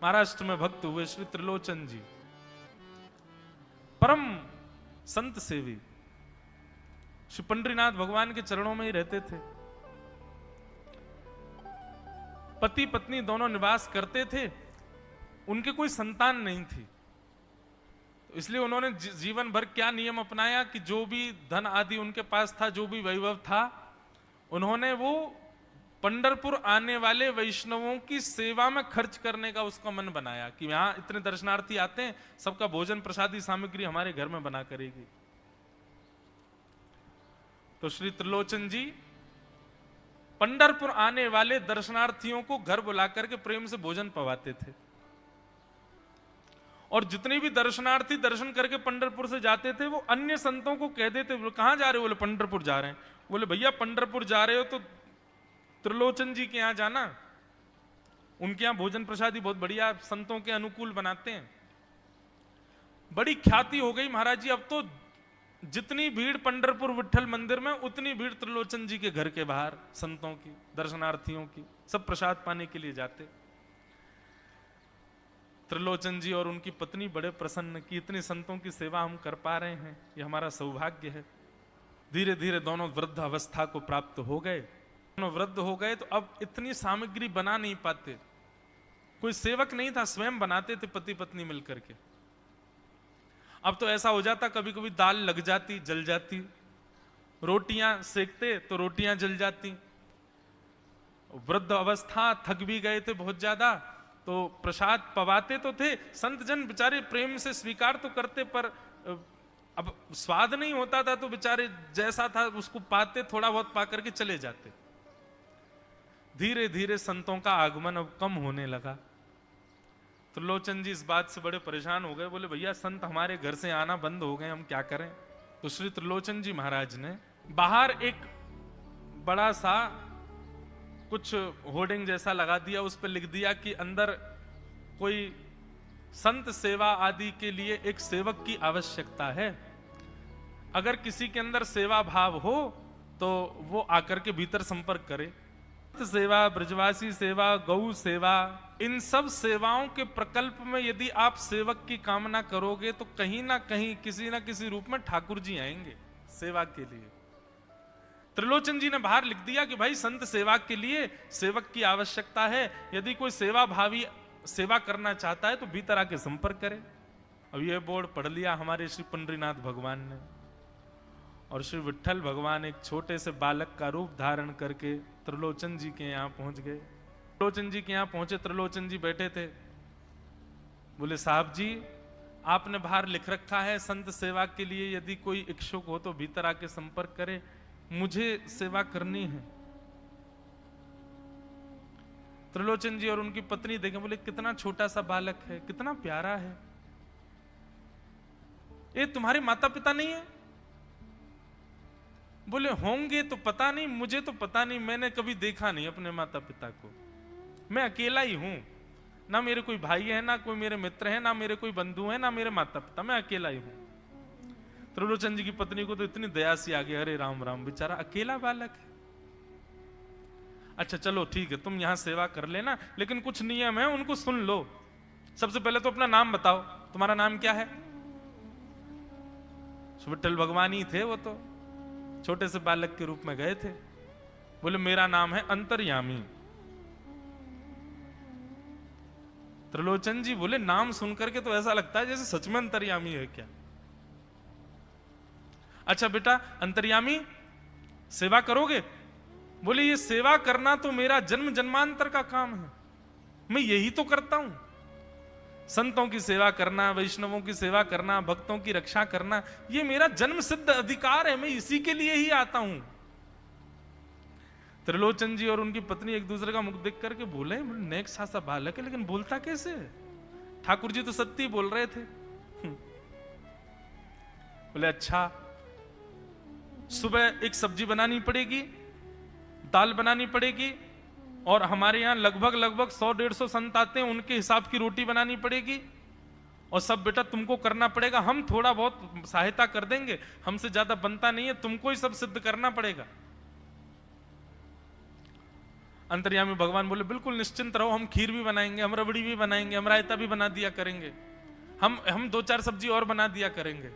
महाराष्ट्र में भक्त हुए श्री त्रिलोचन जी, परम संत सेवी, श्री पंडरीनाथ भगवान के चरणों में ही रहते थे। पति पत्नी दोनों निवास करते थे, उनके कोई संतान नहीं थी, तो इसलिए उन्होंने जीवन भर क्या नियम अपनाया कि जो भी धन आदि उनके पास था, जो भी वैभव था, उन्होंने वो पंढरपुर आने वाले वैष्णवों की सेवा में खर्च करने का उसका मन बनाया कि यहां इतने दर्शनार्थी आते हैं, सबका भोजन प्रसादी सामग्री हमारे घर में बना करेगी। तो श्री त्रिलोचन जी पंढरपुर आने वाले दर्शनार्थियों को घर बुला करके प्रेम से भोजन पवाते थे, और जितने भी दर्शनार्थी दर्शन करके पंढरपुर से जाते थे वो अन्य संतों को कह देते, बोले कहां जा रहे हो? बोले पंढरपुर जा रहे हैं। बोले भैया पंढरपुर जा रहे हो तो त्रिलोचन जी के यहां जाना, उनके यहां भोजन प्रसादी बहुत बढ़िया संतों के अनुकूल बनाते हैं। बड़ी ख्याति हो गई महाराज जी, अब तो जितनी भीड़ पंढरपुर विठल मंदिर में उतनी भीड़ त्रिलोचन जी के घर के बाहर संतों की, दर्शनार्थियों की, सब प्रसाद पाने के लिए जाते। त्रिलोचन जी और उनकी पत्नी बड़े प्रसन्न कि इतने संतों की सेवा हम कर पा रहे हैं, ये हमारा सौभाग्य है। धीरे धीरे दोनों वृद्ध अवस्था को प्राप्त हो गए। दोनों वृद्ध हो गए तो अब इतनी सामग्री बना नहीं पाते, कोई सेवक नहीं था, स्वयं बनाते थे पति पत्नी मिलकर के। अब तो ऐसा हो जाता, कभी कभी दाल लग जाती, जल जाती, रोटियां सेकते तो रोटियां जल जाती। वृद्ध अवस्था, थक भी गए थे बहुत ज्यादा, तो प्रसाद पवाते तो थे, संत जन बेचारे प्रेम से स्वीकार तो करते, पर अब स्वाद नहीं होता था, तो बेचारे जैसा था उसको पाते, थोड़ा बहुत पा करके चले जाते। धीरे धीरे संतों का आगमन अब कम होने लगा। त्रिलोचन जी इस बात से बड़े परेशान हो गए, बोले भैया संत हमारे घर से आना बंद हो गए, हम क्या करें? तो श्री त्रिलोचन जी महाराज ने बाहर एक बड़ा सा कुछ होर्डिंग जैसा लगा दिया, उस पर लिख दिया कि अंदर कोई संत सेवा आदि के लिए एक सेवक की आवश्यकता है, अगर किसी के अंदर सेवा भाव हो तो वो आकर के भीतर संपर्क करे। सेवा, ब्रजवासी सेवा, गौ सेवा, इन सब सेवाओं के प्रकल्प में यदि आप सेवक की कामना करोगे तो कहीं ना कहीं किसी ना किसी रूप में ठाकुर जी आएंगे सेवा के लिए। त्रिलोचन जी ने बाहर लिख दिया कि भाई संत सेवा के लिए सेवक की आवश्यकता है, यदि कोई सेवा भावी सेवा करना चाहता है तो भीतर आके संपर्क करे। अब ये बोर्ड पढ़ लिया हमारे श्री पंडरीनाथ भगवान ने, और श्री विठल भगवान एक छोटे से बालक का रूप धारण करके त्रिलोचन जी के यहाँ पहुंच गए। त्रिलोचन जी के यहाँ पहुंचे, त्रिलोचन जी बैठे थे। बोले साहब जी, आपने बाहर लिख रखा है संत सेवा के लिए यदि कोई इच्छुक हो तो भीतर आके संपर्क करे, मुझे सेवा करनी है। त्रिलोचन जी और उनकी पत्नी देखें, बोले कितना छोटा सा बालक है, कितना प्यारा है, ये तुम्हारे माता पिता नहीं है? बोले होंगे तो पता नहीं, मुझे तो पता नहीं, मैंने कभी देखा नहीं अपने माता पिता को, मैं अकेला ही हूं, ना मेरे कोई भाई है, ना कोई मेरे मित्र है, ना मेरे कोई बंधु है, ना मेरे माता पिता, मैं अकेला ही हूं। त्रिलोचन जी की पत्नी को तो इतनी दया सी आ गई, अरे राम राम, बेचारा अकेला बालक है। अच्छा चलो ठीक है, तुम यहां सेवा कर लेना, लेकिन कुछ नियम है उनको सुन लो। सबसे पहले तो अपना नाम बताओ, तुम्हारा नाम क्या है? विठल भगवान ही थे, वो तो छोटे से बालक के रूप में गए थे। बोले मेरा नाम है अंतर्यामी। त्रिलोचन जी बोले नाम सुनकर के तो ऐसा लगता है जैसे सच में अंतर्यामी है क्या? अच्छा बेटा अंतर्यामी, सेवा करोगे? बोले ये सेवा करना तो मेरा जन्म जन्मांतर का काम है, मैं यही तो करता हूं, संतों की सेवा करना, वैष्णवों की सेवा करना, भक्तों की रक्षा करना, ये मेरा जन्म सिद्ध अधिकार है, मैं इसी के लिए ही आता हूं। त्रिलोचन जी और उनकी पत्नी एक दूसरे का मुख देख करके बोले नेक सा बालक है, लेकिन बोलता कैसे है? ठाकुर जी तो सत्य बोल रहे थे। बोले अच्छा, सुबह एक सब्जी बनानी पड़ेगी, दाल बनानी पड़ेगी, और हमारे यहां लगभग 100-150 संत आते हैं, उनके हिसाब की रोटी बनानी पड़ेगी, और सब बेटा तुमको करना पड़ेगा, हम थोड़ा बहुत सहायता कर देंगे, हमसे ज्यादा बनता नहीं है, तुमको ही सब सिद्ध करना पड़ेगा। अंतर्यामी भगवान बोले बिल्कुल निश्चिंत रहो, हम खीर भी बनाएंगे, हम रबड़ी भी बनाएंगे, हम रायता भी बना दिया करेंगे, हम 2-4 सब्जी और बना दिया करेंगे।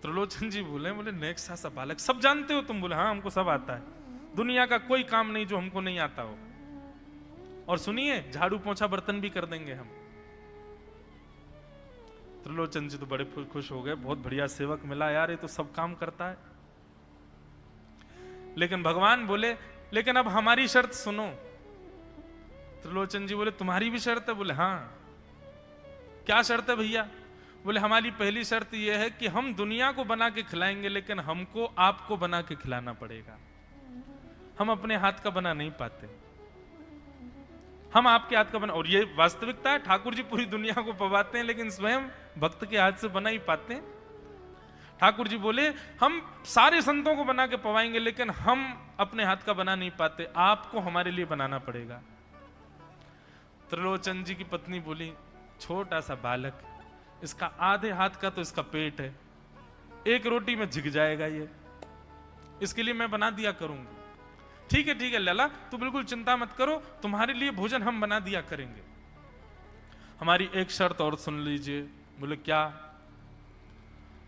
त्रिलोचन जी बोले नेक्स्ट सा बालक, सब जानते हो तुम? बोले हाँ हमको सब आता है, दुनिया का कोई काम नहीं जो हमको नहीं आता हो। और सुनिए, झाड़ू पोंछा बर्तन भी कर देंगे हम। त्रिलोचन जी तो बड़े खुश हो गए, बहुत बढ़िया सेवक मिला यार, ये तो सब काम करता है। लेकिन भगवान बोले लेकिन अब हमारी शर्त सुनो। त्रिलोचन जी बोले तुम्हारी भी शर्त है? बोले हाँ। क्या शर्त है भैया? बोले हमारी पहली शर्त यह है कि हम दुनिया को बना के खिलाएंगे, लेकिन हमको आपको बना के खिलाना पड़ेगा। हम अपने हाथ का बना नहीं पाते, हम आपके हाथ का बना। और ये वास्तविकता है, ठाकुर जी पूरी दुनिया को पवाते हैं, लेकिन स्वयं भक्त के हाथ से बना ही पाते हैं। ठाकुर जी बोले हम सारे संतों को बना के पवाएंगे, लेकिन हम अपने हाथ का बना नहीं पाते, आपको हमारे लिए बनाना पड़ेगा। त्रिलोचन जी की पत्नी बोली छोटा सा बालक, इसका आधे हाथ का तो इसका पेट है, एक रोटी में झिक जाएगा ये, इसके लिए मैं बना दिया करूंगी। ठीक है लला, तू बिल्कुल चिंता मत करो, तुम्हारे लिए भोजन हम बना दिया करेंगे। हमारी एक शर्त और सुन लीजिए। बोले क्या?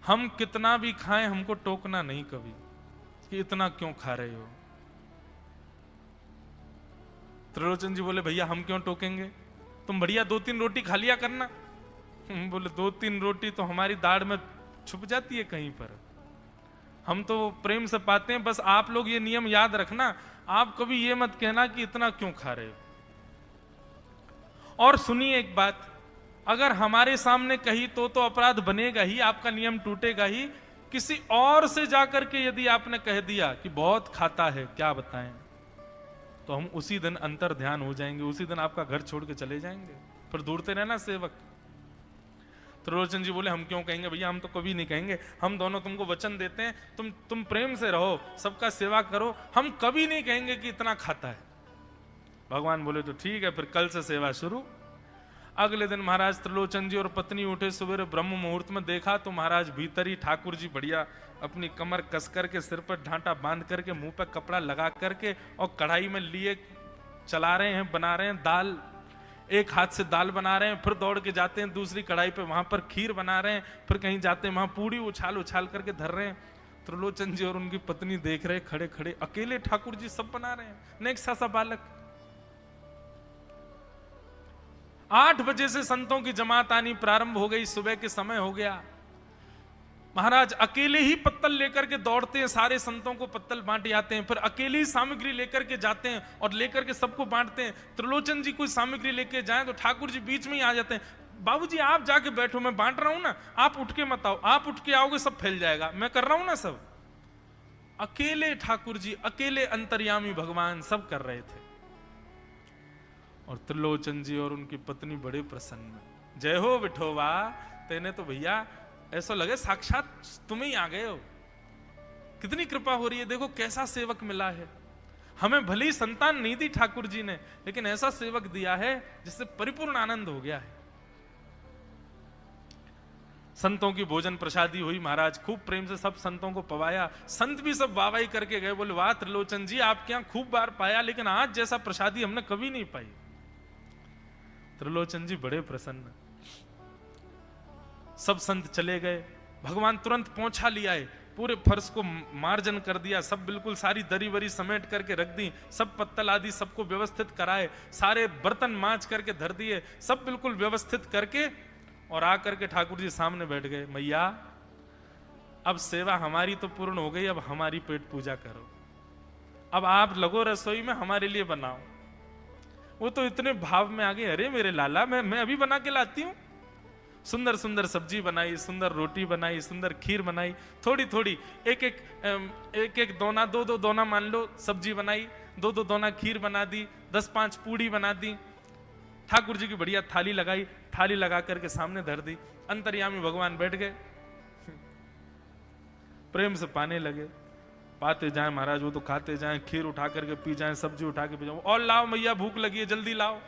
हम कितना भी खाएं हमको टोकना नहीं कभी कि इतना क्यों खा रहे हो। त्रिलोचन जी बोले भैया हम क्यों टोकेंगे, तुम बढ़िया 2-3 रोटी खा लिया करना। बोले 2-3 रोटी तो हमारी दाढ़ में छुप जाती है कहीं पर, हम तो प्रेम से पाते हैं। बस आप लोग ये नियम याद रखना, आप कभी ये मत कहना कि इतना क्यों खा रहे हो। और सुनिए एक बात, अगर हमारे सामने कही तो अपराध बनेगा ही, आपका नियम टूटेगा ही। किसी और से जाकर के यदि आपने कह दिया कि बहुत खाता है, क्या बताएं, तो हम उसी दिन अंतर ध्यान हो जाएंगे, उसी दिन आपका घर छोड़ के चले जाएंगे, फिर दूरते रहना सेवक। त्रिलोचन जी बोले हम क्यों कहेंगे भैया, हम तो कभी नहीं कहेंगे, हम दोनों तुमको वचन देते हैं, तुम प्रेम से रहो, सबका सेवा करो, हम कभी नहीं कहेंगे कि इतना खाता है। भगवान बोले तो ठीक है, फिर कल से सेवा शुरू। अगले दिन महाराज त्रिलोचन जी और पत्नी उठे सवेरे ब्रह्म मुहूर्त में, देखा तो महाराज भीतर ही ठाकुर जी बढ़िया अपनी कमर कस करके, सिर पर ढांटा बांध करके, मुंह पर कपड़ा लगा करके और कढ़ाई में लिए चला रहे हैं, बना रहे हैं दाल। एक हाथ से दाल बना रहे हैं, फिर दौड़ के जाते हैं दूसरी कढ़ाई पे, वहां पर खीर बना रहे हैं, फिर कहीं जाते हैं वहां पूड़ी उछाल उछाल करके धर रहे हैं। त्रिलोचन जी और उनकी पत्नी देख रहे खड़े खड़े, अकेले ठाकुर जी सब बना रहे हैं, नेक्स्ट सा बालक। 8 बजे से संतों की जमात आनी प्रारंभ हो गई, सुबह के समय हो गया। महाराज अकेले ही पत्तल लेकर के दौड़ते हैं, सारे संतों को पत्तल बांटे आते हैं, फिर अकेले ही सामग्री लेकर के जाते हैं और लेकर के सबको बांटते हैं। त्रिलोचन जी कोई सामग्री लेके जाएं तो ठाकुर जी बीच में ही आ जाते हैं, बाबूजी आप जाके बैठो, मैं बांट रहा हूं ना, आप उठ के मत आओ, आप उठ के आओगे सब फैल जाएगा, मैं कर रहा हूं ना सब। अकेले ठाकुर जी, अकेले अंतर्यामी भगवान सब कर रहे थे। और त्रिलोचन जी और उनकी पत्नी बड़े प्रसन्न, जय हो विठोबा, तेने तो भैया ऐसा लगे साक्षात तुम ही आ गए हो, कितनी कृपा हो रही है, देखो कैसा सेवक मिला है हमें। भले ही संतान नहीं दी ठाकुर जी ने, लेकिन ऐसा सेवक दिया है जिससे परिपूर्ण आनंद हो गया है। संतों की भोजन प्रसादी हुई, महाराज खूब प्रेम से सब संतों को पवाया। संत भी सब वाहवाही करके गए, बोले वाह त्रिलोचन जी आपके यहां खूब बार पाया, लेकिन आज जैसा प्रसादी हमने कभी नहीं पाई। त्रिलोचन जी बड़े प्रसन्न। सब संत चले गए, भगवान तुरंत पोंछा लिया है, पूरे फर्श को मार्जन कर दिया, सब बिल्कुल सारी दरी वरी समेट करके रख दी, सब पत्तल आदि सबको व्यवस्थित कराए, सारे बर्तन मांज करके धर दिए, सब बिल्कुल व्यवस्थित करके, और आकर के ठाकुर जी सामने बैठ गए। मैया अब सेवा हमारी तो पूर्ण हो गई, अब हमारी पेट पूजा करो, अब आप लगो रसोई में, हमारे लिए बनाओ। वो तो इतने भाव में आ गए, अरे मेरे लाला मैं अभी बना के लाती हूं। सुंदर सुंदर सब्जी बनाई, सुंदर रोटी बनाई, सुंदर खीर बनाई, थोड़ी थोड़ी एक एक दोना, 2-2 दोना मान लो सब्जी बनाई, 2-2 दोना खीर बना दी, 10-5 पूड़ी बना दी, ठाकुर जी की बढ़िया थाली लगाई, थाली लगा करके सामने धर दी। अंतर्यामी भगवान बैठ गए, प्रेम से पाने लगे, पाते जाए महाराज, वो तो खाते जाए, खीर उठा करके पी जाए, सब्जी उठा के पी जाए, और लाओ मैया भूख लगी है जल्दी लाओ।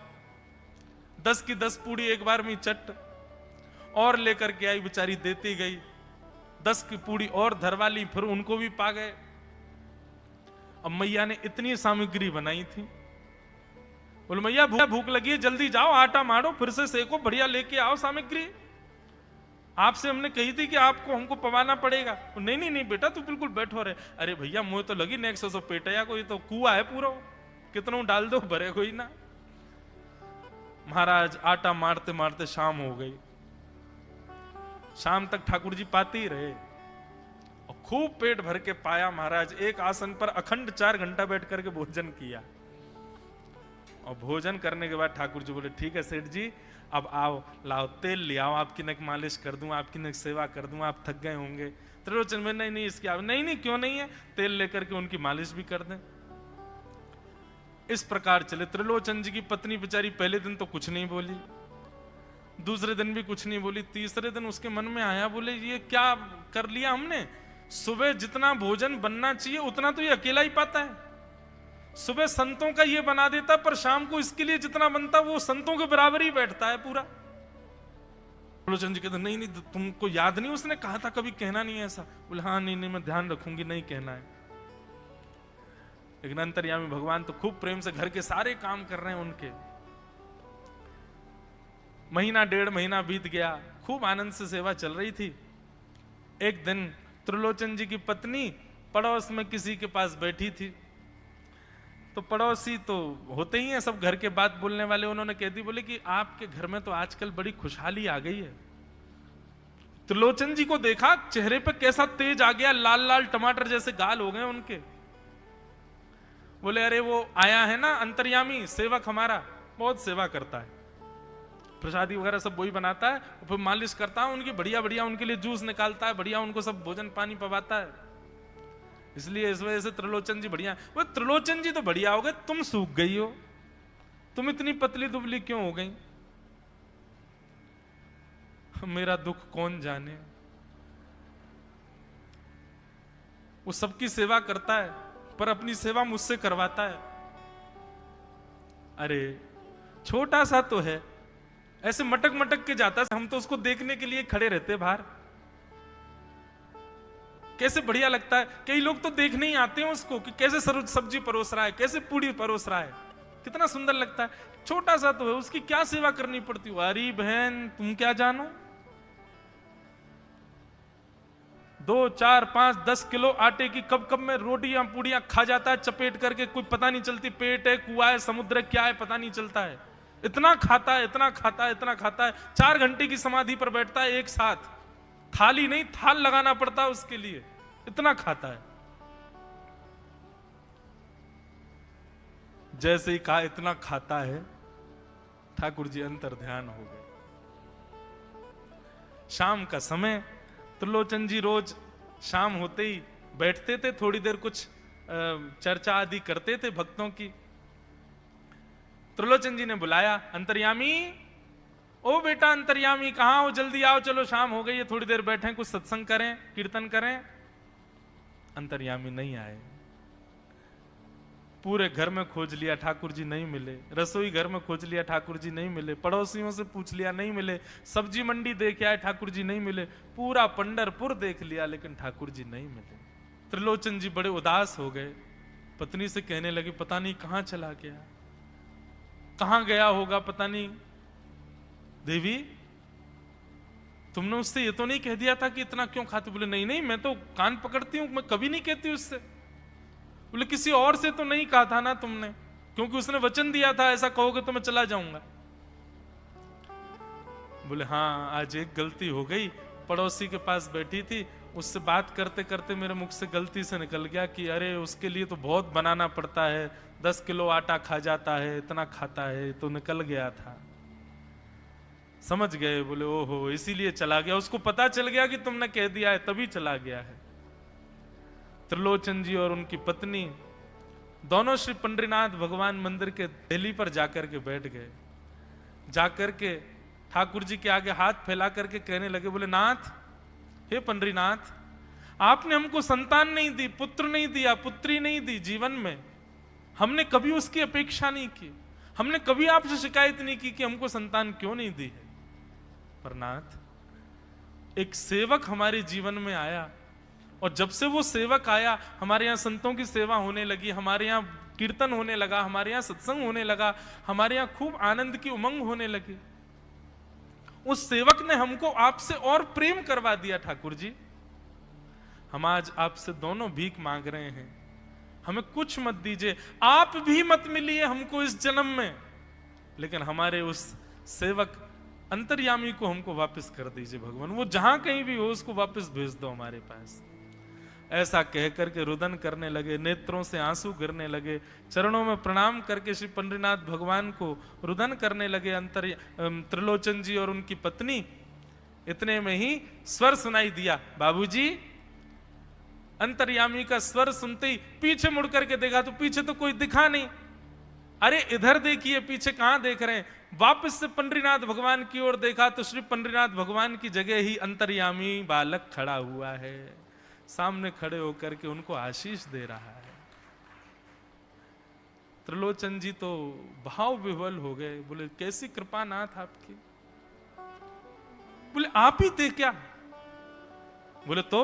10 की 10 पूड़ी एक बार में चट और लेकर के आई, बेचारी देती गई, 10 की पूड़ी और धरवा ली, फिर उनको भी पा गए। अब मैया ने इतनी सामग्री बनाई थी, बोले मैया भूख लगी है, जल्दी जाओ आटा मारो, फिर से सेको, बढ़िया लेके आओ सामग्री, आपसे हमने कही थी कि आपको हमको पवाना पड़ेगा। नहीं नहीं नहीं बेटा तू बिल्कुल बैठो रहे। अरे भैया मुझे तो लगी नेक्स्ट सो पेटया कोई तो कुआ है पूरा, कितना डाल दो भरे कोई ना। महाराज आटा मारते मारते शाम हो गई, शाम तक ठाकुर जी पाते ही रहे और खूब पेट भर के पाया। महाराज एक आसन पर अखंड 4 घंटा बैठ करके भोजन किया और भोजन करने के बाद ठाकुर जी बोले ठीक है सेठ जी अब आओ, लाओ तेल ले आओ, आपकी नक मालिश कर दूं, आपकी नक सेवा कर दूं, आप थक गए होंगे। त्रिलोचन में नहीं नहीं इसकी नहीं नहीं क्यों नहीं है, तेल लेकर के उनकी मालिश भी कर दें। इस प्रकार चले। त्रिलोचन जी की पत्नी बेचारी पहले दिन तो कुछ नहीं बोली, दूसरे दिन भी कुछ नहीं बोली, तीसरे दिन उसके मन में आया, बोले ये क्या कर लिया हमने, सुबह जितना भोजन बनना चाहिए उतना तो ये अकेला ही पाता है, सुबह संतों का ये बना देता पर शाम को इसके लिए जितना बनता वो संतों के बराबर ही बैठता है पूरा। त्रिलोचन जी कहते नहीं नहीं तुमको याद नहीं उसने कहा था कभी कहना नहीं है ऐसा। बोले हाँ नहीं नहीं मैं ध्यान रखूंगी, नहीं कहना है। लेकिन अंतर्यामी भगवान तो खूब प्रेम से घर के सारे काम कर रहे हैं उनके। महीना 1.5 महीना बीत गया, खूब आनंद से सेवा चल रही थी। एक दिन त्रिलोचन जी की पत्नी पड़ोस में किसी के पास बैठी थी, तो पड़ोसी तो होते ही हैं सब घर के बात बोलने वाले, उन्होंने कह दी बोले कि आपके घर में तो आजकल बड़ी खुशहाली आ गई है। त्रिलोचन जी को देखा चेहरे पे कैसा तेज आ गया, लाल लाल टमाटर जैसे गाल हो गए उनके। बोले अरे वो आया है ना अंतर्यामी सेवक हमारा, बहुत सेवा करता है, प्रसादी वगैरह सब वही बनाता है, फिर मालिश करता है उनकी, बढ़िया बढ़िया उनके लिए जूस निकालता है, बढ़िया उनको सब भोजन पानी पवाता है, इसलिए इस वजह से त्रिलोचन जी बढ़िया। वो त्रिलोचन जी तो बढ़िया हो गए, तुम सूख गई हो, तुम इतनी पतली दुबली क्यों हो गई, मेरा दुख कौन जाने। वो सबकी सेवा करता है पर अपनी सेवा मुझसे करवाता है। अरे छोटा सा तो है, ऐसे मटक मटक के जाता है, हम तो उसको देखने के लिए खड़े रहते बाहर, कैसे बढ़िया लगता है। कई लोग तो देखने ही आते हैं उसको कि कैसे सब्जी परोस रहा है, कैसे पूड़ी परोस रहा है, कितना सुंदर लगता है। छोटा सा तो है, उसकी क्या सेवा करनी पड़ती है। अरे बहन तुम क्या जानो, 2, 4, 5, 10 किलो आटे की कब कब में रोटियां पूड़ियां खा जाता है चपेट करके, कोई पता नहीं चलती, पेट है कुआ है समुद्र क्या है पता नहीं चलता है, इतना खाता है इतना खाता है इतना खाता है। 4 घंटे की समाधि पर बैठता है एक साथ, थाली नहीं थाल लगाना पड़ता है उसके लिए, इतना खाता है। जैसे ही कहा इतना खाता है, ठाकुर जी अंतर ध्यान हो गए। शाम का समय, त्रिलोचन जी रोज शाम होते ही बैठते थे, थोड़ी देर कुछ चर्चा आदि करते थे भक्तों की। त्रिलोचन जी ने बुलाया, अंतर्यामी, ओ बेटा अंतर्यामी कहां हो, जल्दी आओ, चलो शाम हो गई है, थोड़ी देर बैठे कुछ सत्संग करें कीर्तन करें। अंतर्यामी नहीं आए, पूरे घर में खोज लिया ठाकुर जी नहीं मिले, रसोई घर में खोज लिया ठाकुर जी नहीं मिले, पड़ोसियों से पूछ लिया नहीं मिले, सब्जी मंडी देख आए ठाकुर जी नहीं मिले, पूरा पंढरपुर देख लिया लेकिन ठाकुर जी नहीं मिले। त्रिलोचन जी बड़े उदास हो गए, पत्नी से कहने लगे पता नहीं कहां चला गया, कहां गया होगा पता नहीं। देवी तुमने उससे ये तो नहीं कह दिया था कि इतना क्यों खाती। बोले नहीं नहीं मैं तो कान पकड़ती हूं, मैं कभी नहीं कहती उससे। बोले किसी और से तो नहीं कहा था ना तुमने, क्योंकि उसने वचन दिया था ऐसा कहोगे तो मैं चला जाऊंगा। बोले हाँ आज एक गलती हो गई, पड़ोसी के पास बैठी थी, उससे बात करते करते मेरे मुख से गलती से निकल गया कि अरे उसके लिए तो बहुत बनाना पड़ता है, 10 किलो आटा खा जाता है, इतना खाता है, तो निकल गया था। समझ गए? बोले ओहो इसीलिए चला गया, उसको पता चल गया कि तुमने कह दिया है तभी चला गया है। त्रिलोचन जी और उनकी पत्नी दोनों श्री पंडरीनाथ भगवान मंदिर के देहली पर जाकर के बैठ गए। जाकर के ठाकुर जी के आगे हाथ फैला करके कहने लगे, बोले नाथ, हे पंडरीनाथ, आपने हमको संतान नहीं दी, पुत्र नहीं दिया, पुत्री नहीं दी जीवन में, हमने कभी उसकी अपेक्षा नहीं की, हमने कभी आपसे शिकायत नहीं की कि हमको संतान क्यों नहीं दी है। पर नाथ, एक सेवक हमारे जीवन में आया और जब से वो सेवक आया हमारे यहाँ संतों की सेवा होने लगी, हमारे यहाँ कीर्तन होने लगा, हमारे यहाँ सत्संग होने लगा, हमारे यहाँ खूब आनंद की उमंग होने लगी। उस सेवक ने हमको आपसे और प्रेम करवा दिया। ठाकुर जी, हम आज आपसे दोनों भीख मांग रहे हैं, हमें कुछ मत दीजिए, आप भी मत मिलिए हमको इस जन्म में, लेकिन हमारे उस सेवक अंतर्यामी को हमको वापस कर दीजिए भगवान, वो जहां कहीं भी हो उसको वापस भेज दो हमारे पास। ऐसा कहकर के रुदन करने लगे, नेत्रों से आंसू गिरने लगे, चरणों में प्रणाम करके श्री पंडरीनाथ भगवान को रुदन करने लगे त्रिलोचन जी और उनकी पत्नी। इतने में ही स्वर सुनाई दिया, बाबूजी। अंतर्यामी का स्वर सुनते ही पीछे मुड़ करके देखा तो पीछे तो कोई दिखा नहीं। अरे इधर देखिए, पीछे कहां देख रहे हैं? वापस से पंडरीनाथ भगवान की ओर देखा तो श्री पंडरीनाथ भगवान की जगह ही अंतर्यामी बालक खड़ा हुआ है, सामने खड़े होकर के उनको आशीष दे रहा है। त्रिलोचन जी तो भाव विह्वल हो गए, बोले कैसी कृपा नाथ आपकी। बोले आप ही थे क्या? बोले तो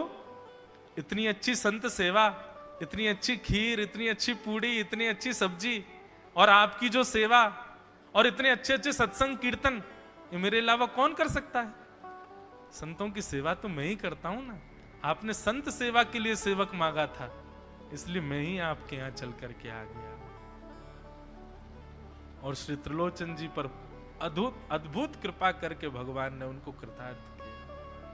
इतनी अच्छी संत सेवा, इतनी अच्छी खीर, इतनी अच्छी पूड़ी, इतनी अच्छी सब्जी, और आपकी जो सेवा और इतने अच्छे अच्छे सत्संग कीर्तन, ये मेरे अलावा कौन कर सकता है? संतों की सेवा तो मैं ही करता हूं ना। आपने संत सेवा के लिए सेवक मांगा था, इसलिए मैं ही आपके यहां चल करके आ गया। और श्री त्रिलोचन जी पर अद्भुत कृपा करके भगवान ने उनको कृतार्थ